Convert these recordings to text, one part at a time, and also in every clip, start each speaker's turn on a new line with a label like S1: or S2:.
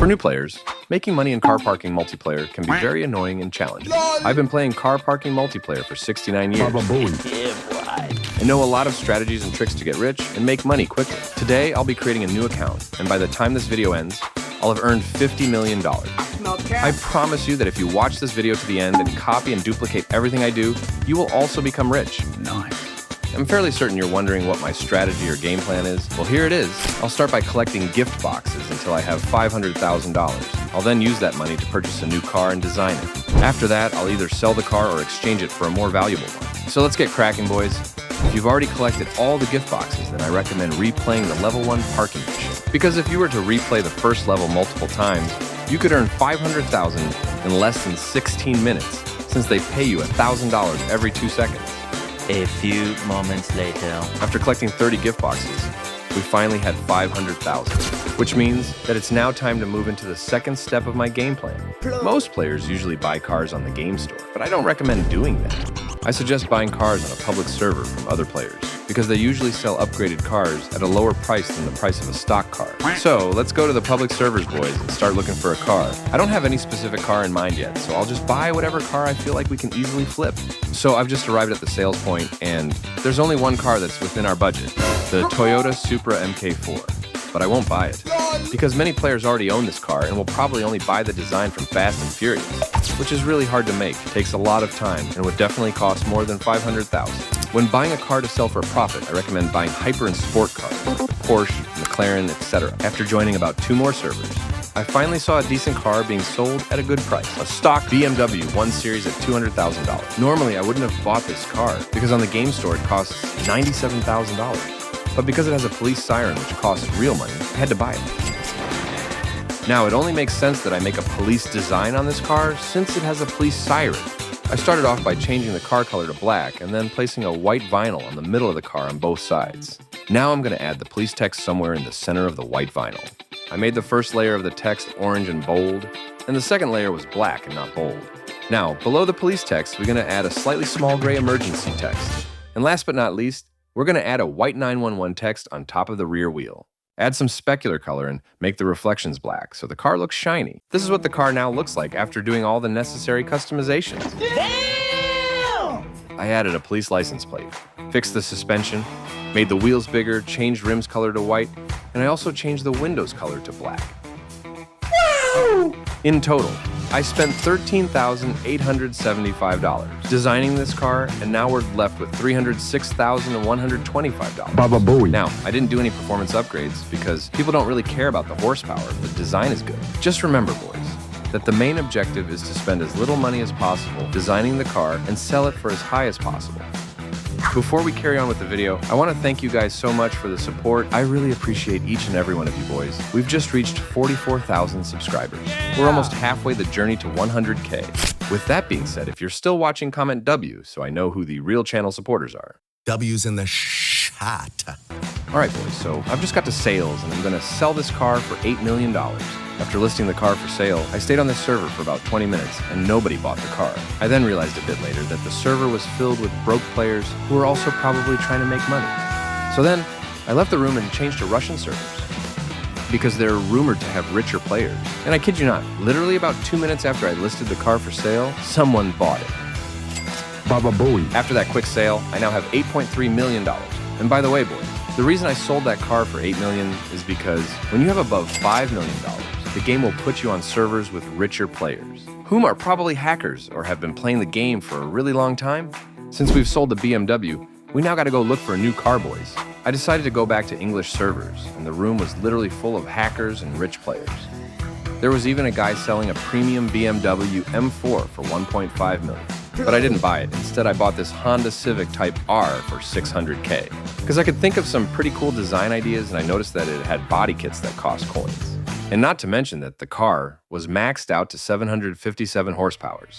S1: For new players, making money in car parking multiplayer can be very annoying and challenging. I've been playing car parking multiplayer for 69 years. I know a lot of strategies and tricks to get rich and make money quickly. Today, I'll be creating a new account, and by the time this video ends, I'll have earned $50 million. I promise you that if you watch this video to the end and copy and duplicate everything I do, you will also become rich.
S2: Nice.
S1: I'm fairly certain you're wondering what my strategy or game plan is. Well, here it is. I'll start by collecting gift boxes until I have $500,000. I'll then use that money to purchase a new car and design it. After that, I'll either sell the car or exchange it for a more valuable one. So let's get cracking, boys. If you've already collected all the gift boxes, then I recommend replaying the level 1 parking mission. Because if you were to replay the first level multiple times, you could earn $500,000 in less than 16 minutes, since they pay you $1,000 every 2 seconds.
S3: A few moments later.
S1: After collecting 30 gift boxes, we finally had $500,000, which means that it's now time to move into the second step of my game plan. Most players usually buy cars on the game store, but I don't recommend doing that. I suggest buying cars on a public server from other players, because they usually sell upgraded cars at a lower price than the price of a stock car. So let's go to the public servers, boys, and start looking for a car. I don't have any specific car in mind yet, so I'll just buy whatever car I feel like we can easily flip. So I've just arrived at the sales point, and there's only one car that's within our budget, the Toyota Supra MK4. But I won't buy it, because many players already own this car and will probably only buy the design from Fast and Furious, which is really hard to make, takes a lot of time, and would definitely cost more than $500,000. When buying a car to sell for a profit, I recommend buying hyper and sport cars, Porsche, McLaren, etc. After joining about 2 more servers, I finally saw a decent car being sold at a good price, a stock BMW 1 Series at $200,000. Normally, I wouldn't have bought this car, because on the game store it costs $97,000. But because it has a police siren which costs real money, I had to buy it. Now, it only makes sense that I make a police design on this car since it has a police siren. I started off by changing the car color to black and then placing a white vinyl on the middle of the car on both sides. Now I'm going to add the police text somewhere in the center of the white vinyl. I made the first layer of the text orange and bold, and the second layer was black and not bold. Now, below the police text, we're going to add a slightly small gray emergency text. And last but not least, we're going to add a white 911 text on top of the rear wheel. Add some specular color and make the reflections black so the car looks shiny. This is what the car now looks like after doing all the necessary customizations.
S3: Damn!
S1: I added a police license plate, fixed the suspension, made the wheels bigger, changed rims color to white, and I also changed the windows color to black. Woo! In total, I spent $13,875 designing this car, and now we're left with $306,125.
S2: Baba Booey.
S1: Now, I didn't do any performance upgrades because people don't really care about the horsepower if the design is good. Just remember, boys, that the main objective is to spend as little money as possible designing the car and sell it for as high as possible. Before we carry on with the video, I want to thank you guys so much for the support. I really appreciate each and every one of you boys. We've just reached 44,000 subscribers. We're almost halfway the journey to 100K. With that being said, if you're still watching, comment W so I know who the real channel supporters are.
S4: W's in the shot.
S1: Alright boys, so I've just got to sales and I'm going to sell this car for $8 million. After listing the car for sale, I stayed on this server for about 20 minutes and nobody bought the car. I then realized a bit later that the server was filled with broke players who were also probably trying to make money. So then, I left the room and changed to Russian servers, because they're rumored to have richer players. And I kid you not, literally about 2 minutes after I listed the car for sale, someone bought it.
S2: Baba Booey.
S1: After that quick sale, I now have $8.3 million. And by the way, boys, the reason I sold that car for $8 million is because when you have above $5 million, the game will put you on servers with richer players, whom are probably hackers or have been playing the game for a really long time. Since we've sold the BMW, we now gotta go look for a new car, boys. I decided to go back to English servers, and the room was literally full of hackers and rich players. There was even a guy selling a premium BMW M4 for $1.5 million. But I didn't buy it. Instead, I bought this Honda Civic Type R for $600K. Because I could think of some pretty cool design ideas, and I noticed that it had body kits that cost coins. And not to mention that the car was maxed out to 757 horsepower.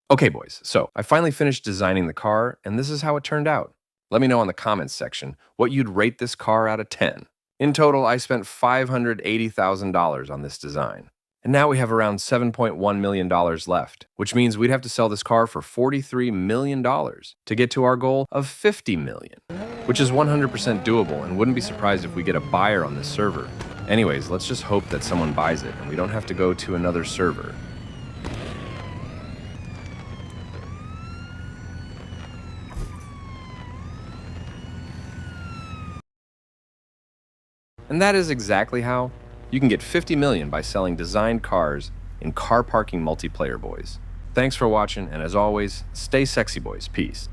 S1: Okay, boys, so I finally finished designing the car, and this is how it turned out. Let me know in the comments section what you'd rate this car out of 10. In total, I spent $580,000 on this design. And now we have around $7.1 million left, which means we'd have to sell this car for $43 million to get to our goal of $50 million, which is 100% doable and wouldn't be surprised if we get a buyer on this server. Anyways, let's just hope that someone buys it and we don't have to go to another server. And that is exactly how you can get 50 million by selling designed cars in car parking multiplayer, boys. Thanks for watching, and as always, stay sexy, boys. Peace.